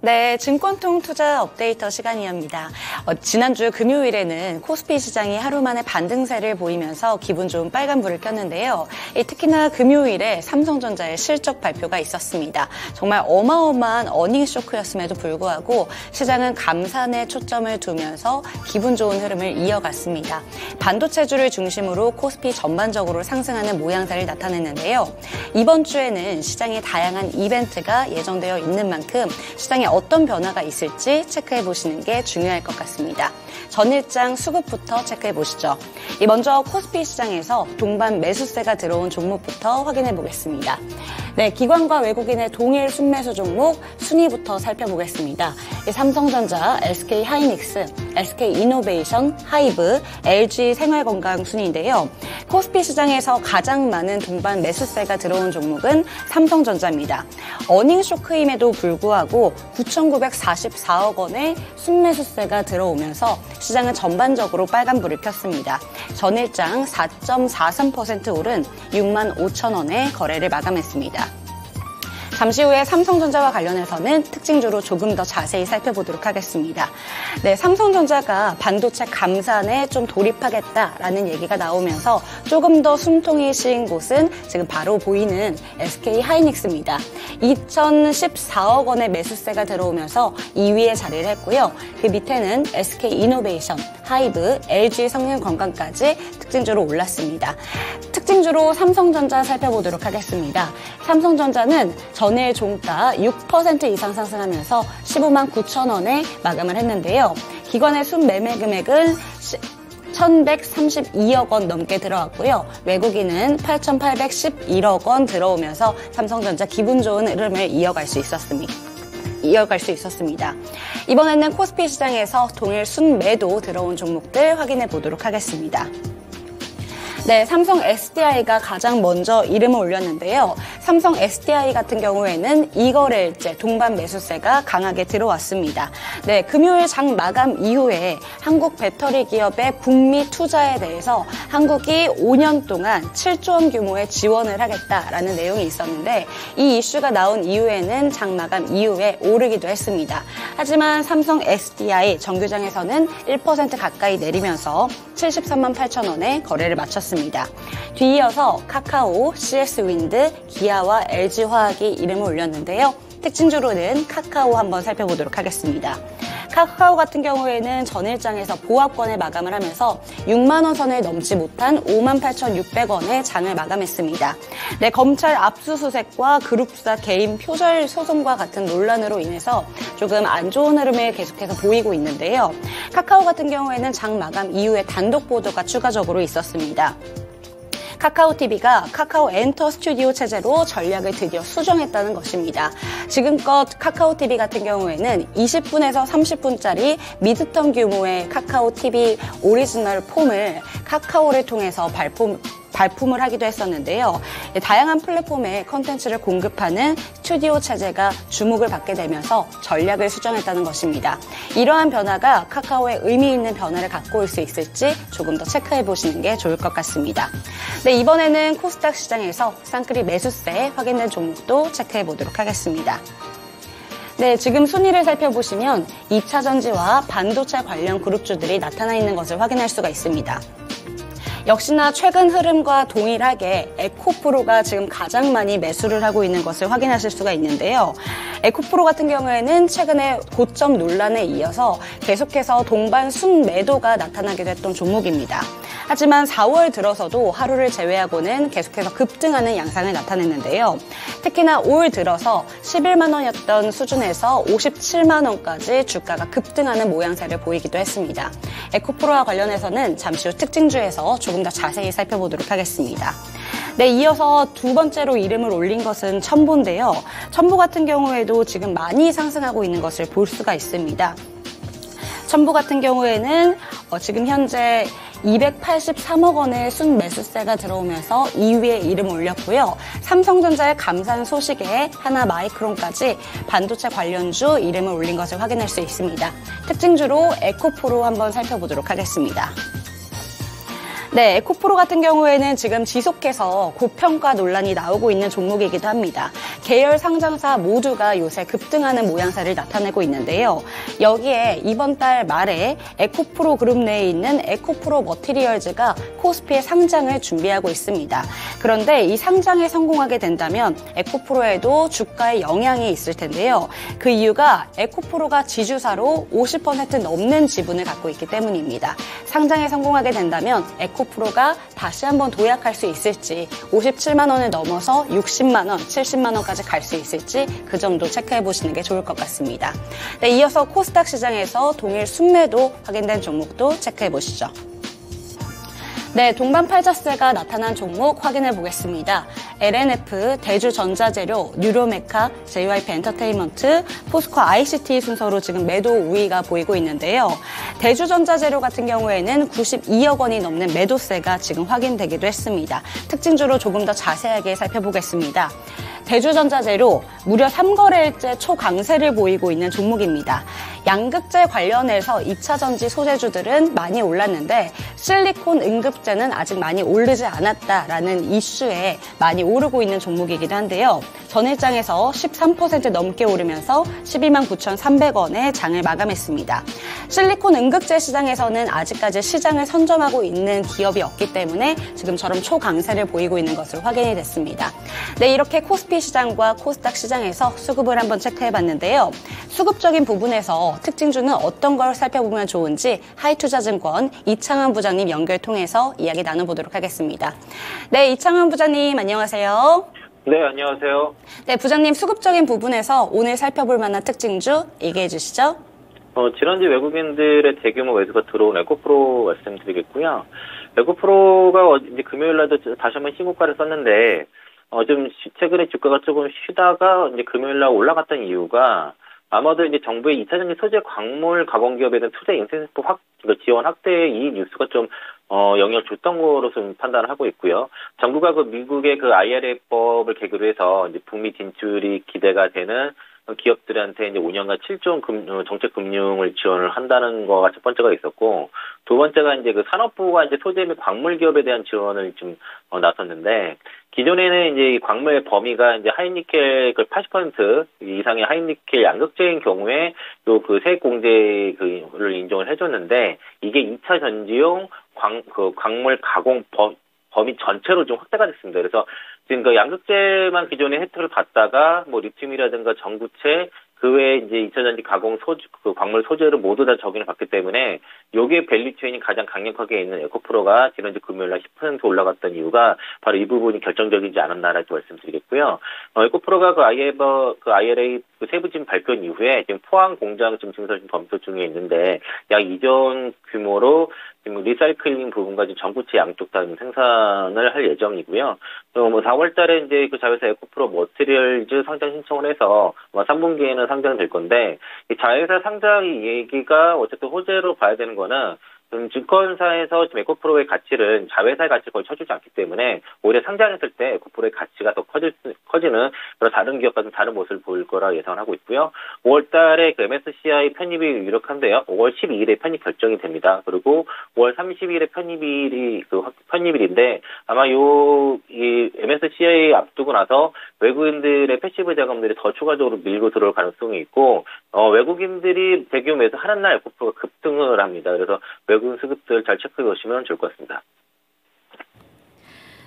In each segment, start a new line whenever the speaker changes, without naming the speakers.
네, 증권통 투자 업데이터 시간이옵니다. 지난주 금요일에는 코스피 시장이 하루 만에 반등세를 보이면서 기분 좋은 빨간불을 켰는데요. 특히나 금요일에 삼성전자의 실적 발표가 있었습니다. 정말 어마어마한 어닝 쇼크였음에도 불구하고 시장은 감산에 초점을 두면서 기분 좋은 흐름을 이어갔습니다. 반도체주를 중심으로 코스피 전반적으로 상승하는 모양새를 나타냈는데요. 이번 주에는 시장에 다양한 이벤트가 예정되어 있는 만큼 시장에 어떤 변화가 있을지 체크해 보시는 게 중요할 것 같습니다. 전일장 수급부터 체크해 보시죠. 먼저 코스피 시장에서 동반 매수세가 들어온 종목부터 확인해 보겠습니다. 네, 기관과 외국인의 동일 순매수 종목 순위부터 살펴보겠습니다. 삼성전자, SK하이닉스, SK이노베이션, 하이브, LG생활건강 순인데요. 코스피 시장에서 가장 많은 동반 매수세가 들어온 종목은 삼성전자입니다. 어닝 쇼크임에도 불구하고 9,944억 원의 순매수세가 들어오면서 시장은 전반적으로 빨간불을 켰습니다. 전일장 4.43% 오른 6만 5천 원의 거래를 마감했습니다. 잠시 후에 삼성전자와 관련해서는 특징주로 조금 더 자세히 살펴보도록 하겠습니다. 네, 삼성전자가 반도체 감산에 좀 돌입하겠다라는 얘기가 나오면서 조금 더 숨통이 씌인 곳은 지금 바로 보이는 SK하이닉스입니다. 2,014억 원의 매수세가 들어오면서 2위에 자리를 했고요. 그 밑에는 SK이노베이션, 하이브, LG생활건강까지 특징주로 올랐습니다. 특징주로 삼성전자 살펴보도록 하겠습니다. 삼성전자는 전일 종가 6% 이상 상승하면서 15만 9천 원에 마감을 했는데요. 기관의 순매매 금액은 1,132억 원 넘게 들어왔고요. 외국인은 8,811억 원 들어오면서 삼성전자 기분 좋은 흐름을 이어갈 수 있었습니다. 이번에는 코스피 시장에서 동일 순매도 들어온 종목들 확인해 보도록 하겠습니다. 네, 삼성 SDI가 가장 먼저 이름을 올렸는데요. 삼성 SDI 같은 경우에는 2거래일째 동반 매수세가 강하게 들어왔습니다. 네, 금요일 장 마감 이후에 한국 배터리 기업의 북미 투자에 대해서 한국이 5년 동안 7조 원 규모의 지원을 하겠다라는 내용이 있었는데 이 이슈가 나온 이후에는 장 마감 이후에 오르기도 했습니다. 하지만 삼성 SDI 정규장에서는 1% 가까이 내리면서 73만 8천 원에 거래를 마쳤습니다. 뒤이어서 카카오, CS윈드, 기아와 LG화학이 이름을 올렸는데요. 특징주로는 카카오 한번 살펴보도록 하겠습니다. 카카오 같은 경우에는 전일장에서 보합권에 마감을 하면서 6만 원 선을 넘지 못한 5만 8,600원의 장을 마감했습니다. 네, 검찰 압수수색과 그룹사 개인 표절 소송과 같은 논란으로 인해서 조금 안 좋은 흐름을 계속해서 보이고 있는데요. 카카오 같은 경우에는 장 마감 이후에 단독 보도가 추가적으로 있었습니다. 카카오TV가 카카오 엔터 스튜디오 체제로 전략을 드디어 수정했다는 것입니다. 지금껏 카카오TV 같은 경우에는 20분에서 30분짜리 미드텀 규모의 카카오TV 오리지널 폼을 카카오를 통해서 발품을 하기도 했었는데요. 다양한 플랫폼에 컨텐츠를 공급하는 스튜디오 체제가 주목을 받게 되면서 전략을 수정했다는 것입니다. 이러한 변화가 카카오에 의미 있는 변화를 갖고 올 수 있을지 조금 더 체크해 보시는 게 좋을 것 같습니다. 네, 이번에는 코스닥 시장에서 쌍끌이 매수세 확인된 종목도 체크해 보도록 하겠습니다. 네, 지금 순위를 살펴보시면 2차전지와 반도체 관련 그룹주들이 나타나 있는 것을 확인할 수가 있습니다. 역시나 최근 흐름과 동일하게 에코프로가 지금 가장 많이 매수를 하고 있는 것을 확인하실 수가 있는데요. 에코프로 같은 경우에는 최근에 고점 논란에 이어서 계속해서 동반 순매도가 나타나기도 했던 종목입니다. 하지만 4월 들어서도 하루를 제외하고는 계속해서 급등하는 양상을 나타냈는데요. 특히나 올 들어서 11만 원이었던 수준에서 57만 원까지 주가가 급등하는 모양새를 보이기도 했습니다. 에코프로와 관련해서는 잠시 후 특징주에서 조금 더 자세히 살펴보도록 하겠습니다. 네, 이어서 두 번째로 이름을 올린 것은 첨보인데요. 첨보 같은 경우에도 지금 많이 상승하고 있는 것을 볼 수가 있습니다. 첨보 같은 경우에는 지금 현재 283억 원의 순매수세가 들어오면서 2위에 이름을 올렸고요. 삼성전자의 감산 소식에 하나마이크론까지 반도체 관련주 이름을 올린 것을 확인할 수 있습니다. 특징주로 에코프로 한번 살펴보도록 하겠습니다. 네, 에코프로 같은 경우에는 지금 지속해서 고평가 논란이 나오고 있는 종목이기도 합니다. 계열 상장사 모두가 요새 급등하는 모양새를 나타내고 있는데요. 여기에 이번 달 말에 에코프로 그룹 내에 있는 에코프로 머티리얼즈가 코스피에 상장을 준비하고 있습니다. 그런데 이 상장에 성공하게 된다면 에코프로에도 주가에 영향이 있을 텐데요. 그 이유가 에코프로가 지주사로 50% 넘는 지분을 갖고 있기 때문입니다. 상장에 성공하게 된다면 에코프로가 다시 한번 도약할 수 있을지, 57만 원을 넘어서 60만 원, 70만 원까지 갈 수 있을지 그 점도 체크해 보시는 게 좋을 것 같습니다. 네, 이어서 코스닥 시장에서 동일 순매도 확인된 종목도 체크해 보시죠. 네, 동반팔자세가 나타난 종목 확인해 보겠습니다. LNF, 대주전자재료, 뉴로메카, JYP 엔터테인먼트, 포스코 ICT 순서로 지금 매도 우위가 보이고 있는데요. 대주전자재료 같은 경우에는 92억 원이 넘는 매도세가 지금 확인되기도 했습니다. 특징주로 조금 더 자세하게 살펴보겠습니다. 대주전자재료 무려 3거래일째 초강세를 보이고 있는 종목입니다. 양극재 관련해서 2차 전지 소재주들은 많이 올랐는데 실리콘 응급재는 아직 많이 오르지 않았다라는 이슈에 많이 오르고 있는 종목이기도 한데요. 전일장에서 13% 넘게 오르면서 12만 9,300원에 장을 마감했습니다. 실리콘 응급재 시장에서는 아직까지 시장을 선점하고 있는 기업이 없기 때문에 지금처럼 초강세를 보이고 있는 것을 확인이 됐습니다. 네, 이렇게 코스피 시장과 코스닥 시장에서 수급을 한번 체크해봤는데요. 수급적인 부분에서 특징주는 어떤 걸 살펴보면 좋은지 하이투자증권 이창환 부장님 연결 통해서 이야기 나눠보도록 하겠습니다. 네, 이창환 부장님 안녕하세요.
네, 안녕하세요.
네, 부장님 수급적인 부분에서 오늘 살펴볼 만한 특징주 얘기해 주시죠.
지난주 외국인들의 대규모 매수가 들어온 에코프로 말씀드리겠고요. 에코프로가 이제 금요일 날도 다시 한번 신고가를 썼는데, 좀 최근에 주가가 조금 쉬다가 이제 금요일 날 올라갔던 이유가 아마도 이제 정부의 2차 전지 소재 광물 가공 기업에 대한 투자 인센티브 지원 확대 이 뉴스가 좀 영향을 줬던 거로 좀 판단을 하고 있고요. 정부가 그 미국의 그 IRA법을 계기로 해서 이제 북미 진출이 기대가 되는 기업들한테 이제 5년간 7조 정책 금융을 지원을 한다는 거가 첫 번째가 있었고, 두 번째가 이제 그 산업부가 이제 소재 및 광물 기업에 대한 지원을 좀 나섰는데, 기존에는 이제 이 광물 범위가 이제 하이니켈 그 80% 이상의 하이니켈 양극재인 경우에 또 그 세액 공제를 인정을 해줬는데, 이게 2차 전지용 광물 가공 범위 전체로 좀 확대가 됐습니다. 그래서 지금 그 양극재만 기존에 혜택을 받다가 뭐 리튬이라든가 전구체 그 외에 이제 2차 전지 가공 그 광물 소재를 모두 다 적용을 받기 때문에 요게 밸류체인이 가장 강력하게 있는 에코프로가 지난주 금요일 날 10% 올라갔던 이유가 바로 이 부분이 결정적이지 않았나라고 말씀드리겠고요. 에코프로가 그 IRA 그 세부 지분 발표 이후에 지금 포항 공장 지금 증설 검토 중에 있는데 약 2조 규모로 지금 리사이클링 부분과 전구체 양쪽 다 생산을 할 예정이고요. 또 뭐 4월 달에 이제 그 자회사 에코프로 머티리얼즈 상장 신청을 해서 3분기에는 상장될 건데, 이 자회사 상장 얘기가 어쨌든 호재로 봐야 되는 거는 증권사에서 지금 에코프로의 가치를 자회사의 가치를 거의 쳐주지 않기 때문에 오히려 상장했을 때 에코프로의 가치가 더 커지는 그런 다른 기업과 좀 다른 모습을 보일 거라 예상을 하고 있고요. 5월 달에 그 MSCI 편입이 유력한데요. 5월 12일에 편입 결정이 됩니다. 그리고 5월 30일에 편입일인데 아마 이 MSCI 앞두고 나서 외국인들의 패시브 자금들이 더 추가적으로 밀고 들어올 가능성이 있고, 외국인들이 대규모 매수 하는 날 에코프로가 급등을 합니다. 그래서 외국인 수급들 잘 체크해 보시면 좋을 것 같습니다.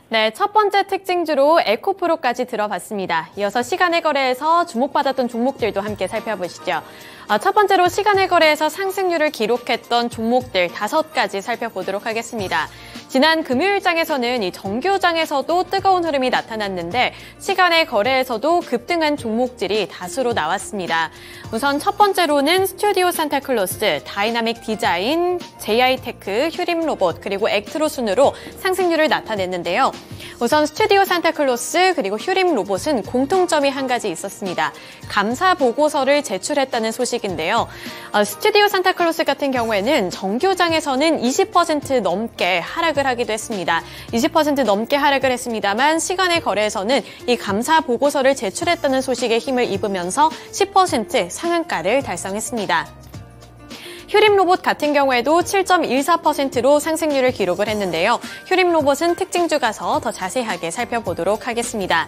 네, 첫 번째 특징주로 에코프로까지 들어봤습니다. 이어서 시간의 거래에서 주목받았던 종목들도 함께 살펴보시죠. 첫 번째로 시간의 거래에서 상승률을 기록했던 종목들 5가지 살펴보도록 하겠습니다. 지난 금요일장에서는 이 정규장에서도 뜨거운 흐름이 나타났는데 시간의 거래에서도 급등한 종목들이 다수로 나왔습니다. 우선 첫 번째로는 스튜디오 산타클로스, 다이나믹 디자인, JI테크, 휴림로봇, 그리고 액트로 순으로 상승률을 나타냈는데요. 우선 스튜디오 산타클로스 그리고 휴림로봇은 공통점이 한 가지 있었습니다. 감사 보고서를 제출했다는 소식인데요. 스튜디오 산타클로스 같은 경우에는 정규장에서는 20% 넘게 하락을 하기도 했습니다. 20% 넘게 하락을 했습니다만 시간의 거래에서는 이 감사 보고서를 제출했다는 소식에 힘을 입으면서 10% 상한가를 달성했습니다. 휴림로봇 같은 경우에도 7.14%로 상승률을 기록을 했는데요. 휴림로봇은 특징주 가서 더 자세하게 살펴보도록 하겠습니다.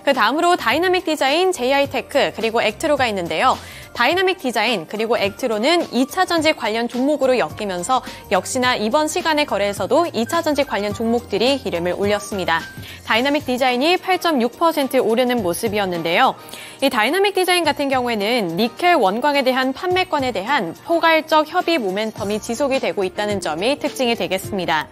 그 다음으로 다이나믹 디자인, JI테크, 그리고 액트로가 있는데요. 다이나믹 디자인 그리고 액트로는 2차전지 관련 종목으로 엮이면서 역시나 이번 시간의 거래에서도 2차전지 관련 종목들이 이름을 올렸습니다. 다이나믹 디자인이 8.6% 오르는 모습이었는데요. 이 다이나믹 디자인 같은 경우에는 니켈 원광에 대한 판매권에 대한 포괄적 협의 모멘텀이 지속이 되고 있다는 점이 특징이 되겠습니다.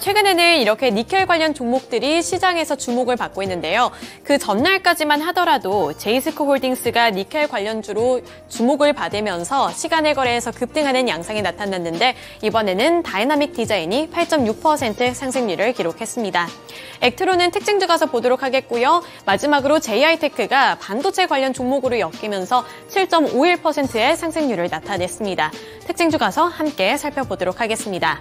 최근에는 이렇게 니켈 관련 종목들이 시장에서 주목을 받고 있는데요. 그 전날까지만 하더라도 제이스코 홀딩스가 니켈 관련주로 주목을 받으면서 시간의 거래에서 급등하는 양상이 나타났는데 이번에는 다이나믹 디자인이 8.6% 상승률을 기록했습니다. 액트로는 특징주 가서 보도록 하겠고요. 마지막으로 JI테크가 반도체 관련 종목으로 엮이면서 7.51%의 상승률을 나타냈습니다. 특징주 가서 함께 살펴보도록 하겠습니다.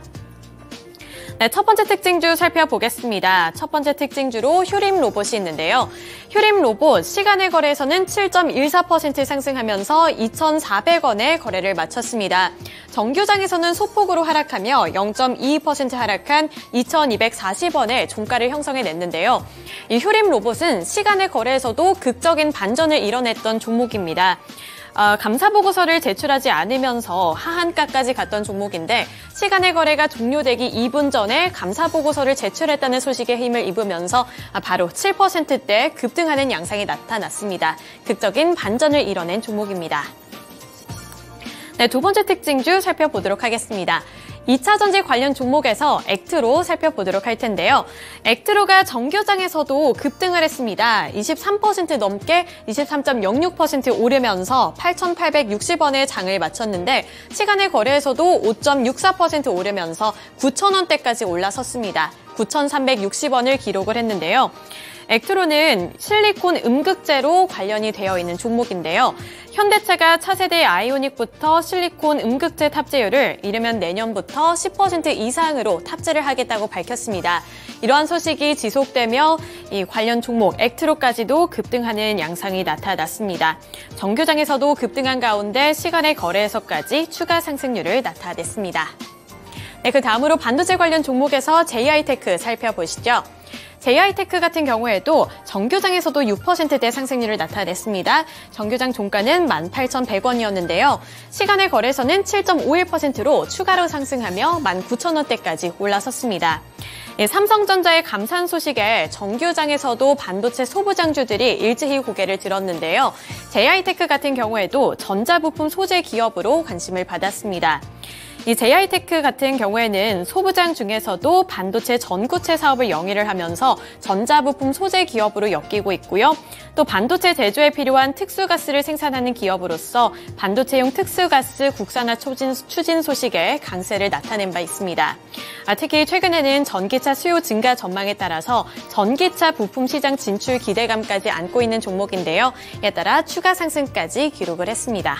네, 첫 번째 특징주 살펴보겠습니다. 첫 번째 특징주로 휴림 로봇이 있는데요. 휴림 로봇 시간의 거래에서는 7.14% 상승하면서 2,400원에 거래를 마쳤습니다. 정규장에서는 소폭으로 하락하며 0.22% 하락한 2,240원에 종가를 형성해냈는데요. 이 휴림 로봇은 시간의 거래에서도 극적인 반전을 이뤄냈던 종목입니다. 감사보고서를 제출하지 않으면서 하한가까지 갔던 종목인데 시간의 거래가 종료되기 2분 전에 감사보고서를 제출했다는 소식에 힘을 입으면서 바로 7%대 급등하는 양상이 나타났습니다. 극적인 반전을 이뤄낸 종목입니다. 네, 두 번째 특징주 살펴보도록 하겠습니다. 2차전지 관련 종목에서 액트로 살펴보도록 할 텐데요. 액트로가 정규장에서도 급등을 했습니다. 23% 넘게 23.06% 오르면서 8,860원에 장을 마쳤는데 시간의 거래에서도 5.64% 오르면서 9,000원대까지 올라섰습니다. 9,360원을 기록을 했는데요. 액트로는 실리콘 음극재로 관련이 되어 있는 종목인데요. 현대차가 차세대 아이오닉부터 실리콘 음극재 탑재율을 이르면 내년부터 10% 이상으로 탑재를 하겠다고 밝혔습니다. 이러한 소식이 지속되며 이 관련 종목 액트로까지도 급등하는 양상이 나타났습니다. 정규장에서도 급등한 가운데 시간의 거래에서까지 추가 상승률을 나타냈습니다. 네, 그 다음으로 반도체 관련 종목에서 JI테크 살펴보시죠. JI테크 같은 경우에도 정규장에서도 6%대 상승률을 나타냈습니다. 정규장 종가는 18,100원이었는데요. 시간의 거래에서는 7.51%로 추가로 상승하며 19,000원대까지 올라섰습니다. 삼성전자의 감산 소식에 정규장에서도 반도체 소부장주들이 일제히 고개를 들었는데요. JI테크 같은 경우에도 전자부품 소재 기업으로 관심을 받았습니다. 이 JI테크 같은 경우에는 소부장 중에서도 반도체 전구체 사업을 영위를 하면서 전자부품 소재 기업으로 엮이고 있고요. 또 반도체 제조에 필요한 특수가스를 생산하는 기업으로서 반도체용 특수가스 국산화 추진 소식에 강세를 나타낸 바 있습니다. 특히 최근에는 전기차 수요 증가 전망에 따라서 전기차 부품 시장 진출 기대감까지 안고 있는 종목인데요. 이에 따라 추가 상승까지 기록을 했습니다.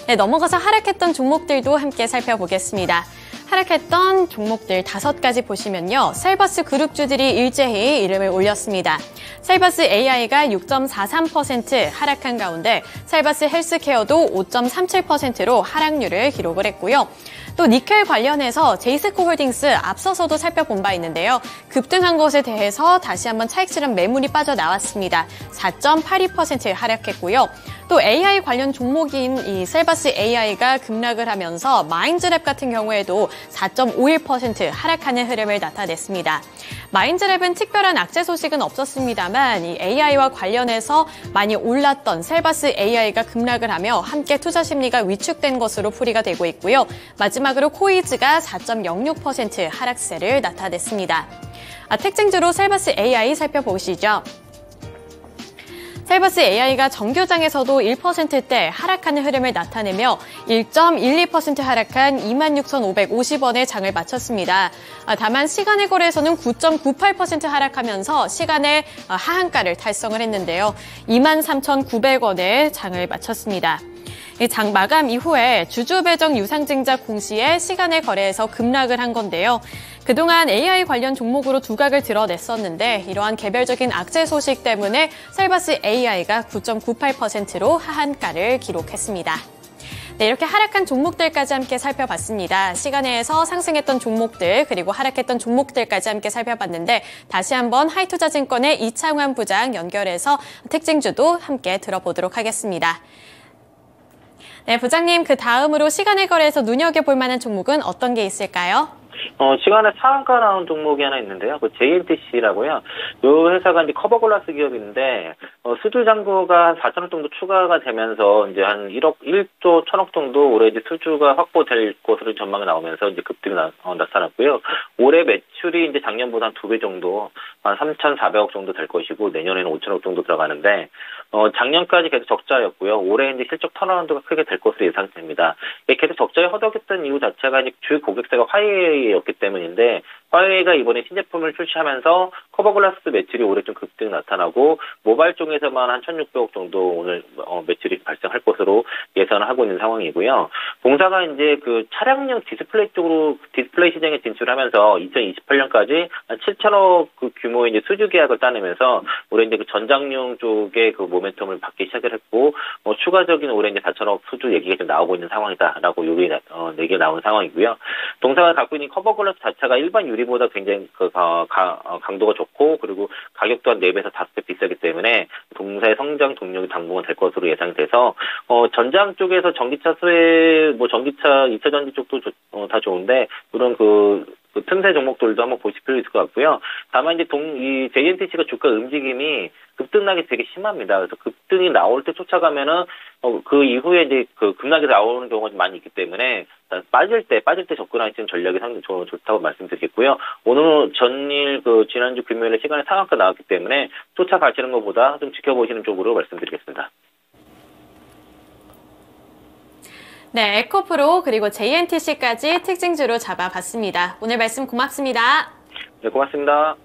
네, 넘어가서 하락했던 종목들도 함께 살펴보겠습니다. 하락했던 종목들 5가지 보시면요. 셀버스 그룹주들이 일제히 이름을 올렸습니다. 셀버스 AI가 6.43% 하락한 가운데 셀버스 헬스케어도 5.37%로 하락률을 기록을 했고요. 또 니켈 관련해서 제이스코 홀딩스 앞서서도 살펴본 바 있는데요. 급등한 것에 대해서 다시 한번 차익 실현 매물이 빠져나왔습니다. 4.82% 하락했고요. 또 AI 관련 종목인 이 셀버스 AI가 급락을 하면서 마인즈랩 같은 경우에도 4.51% 하락하는 흐름을 나타냈습니다. 마인즈랩은 특별한 악재 소식은 없었습니다만 이 AI와 관련해서 많이 올랐던 셀버스 AI가 급락을 하며 함께 투자 심리가 위축된 것으로 풀이가 되고 있고요. 마지막으로 코이즈가 4.06% 하락세를 나타냈습니다. 특징주로 셀버스 AI 살펴보시죠. 셀버스 AI가 정규장에서도 1%대 하락하는 흐름을 나타내며 1.12% 하락한 26,550원의 장을 마쳤습니다. 다만 시간의 거래에서는 9.98% 하락하면서 시간의 하한가를 달성을 했는데요. 23,900원의 장을 마쳤습니다. 장 마감 이후에 주주 배정 유상증자 공시에 시간의 거래에서 급락을 한 건데요. 그동안 AI 관련 종목으로 두각을 드러냈었는데 이러한 개별적인 악재 소식 때문에 셀버스 AI가 9.98%로 하한가를 기록했습니다. 네, 이렇게 하락한 종목들까지 함께 살펴봤습니다. 시간에서 상승했던 종목들 그리고 하락했던 종목들까지 함께 살펴봤는데 다시 한번 하이투자증권의 이창환 부장 연결해서 특징주도 함께 들어보도록 하겠습니다. 네, 부장님, 그 다음으로 시간의 거래에서 눈여겨볼 만한 종목은 어떤 게 있을까요?
시간에 상한가 나온 종목이 하나 있는데요. 그 JNTC라고요. 이 회사가 이제 커버글라스 기업인데, 수주 잔고가 한 4천억 정도 추가가 되면서 이제 한 1조 1천억 정도 올해 이제 수주가 확보될 것으로 전망이 나오면서 이제 급등이 나타났고요. 올해 매출이 이제 작년보다 한 2배 정도, 한 3,400억 정도 될 것이고, 내년에는 5천억 정도 들어가는데, 작년까지 계속 적자였고요. 올해 이제 실적 턴어라운드가 크게 될 것으로 예상됩니다. 계속 적자에 허덕였던 이유 자체가 이제 주 고객사가 화웨이였기 때문인데, 화웨이가 이번에 신제품을 출시하면서 커버글라스 매출이 올해 좀 급등 나타나고 모바일 쪽에서만 한 1,600억 정도 오늘 매출이 발생할 것으로 예상을 하고 있는 상황이고요. 본사가 이제 그 차량용 디스플레이 쪽으로 디스플레이 시장에 진출하면서 2028년까지 한 7천억 그 규모의 이제 수주 계약을 따내면서 올해 이제 그 전장용 쪽에 그 모멘텀을 받기 시작을 했고 추가적인 올해 이제 4천억 수주 얘기가 좀 나오고 있는 상황이다라고 얘기가 나온 상황이고요. 동사가 갖고 있는 커버글라스 자체가 일반 유리보다 굉장히 강도가 좋고 그리고 각격도 한 4배에서 5배 비싸기 때문에 동사의 성장 동력이 당분간 될 것으로 예상돼서 전장 쪽에서 전기차 수혜 전기차 2차 전지 쪽도 다 좋은데 그런 그 틈새 종목들도 한번 보실 필요 있을 것 같고요. 다만 이제 이 JNTC가 주가 움직임이 급등락이 되게 심합니다. 그래서 급등이 나올 때 쫓아가면은 그 이후에 이제 그 급락이 나오는 경우가 많이 있기 때문에 빠질 때 접근하시는 전략이 상당히 좋다고 말씀드리겠고요. 오늘 전일 지난주 금요일에 시간에 상한가 나왔기 때문에 쫓아가시는 것보다 좀 지켜보시는 쪽으로 말씀드리겠습니다.
네, 에코프로 그리고 JNTC까지 특징주로 잡아봤습니다. 오늘 말씀 고맙습니다.
네, 고맙습니다.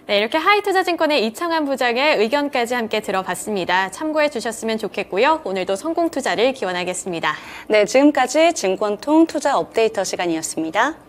네, 이렇게 하이투자증권의 이창환 부장의 의견까지 함께 들어봤습니다. 참고해 주셨으면 좋겠고요. 오늘도 성공 투자를 기원하겠습니다.
네, 지금까지 증권통 투자 업데이터 시간이었습니다.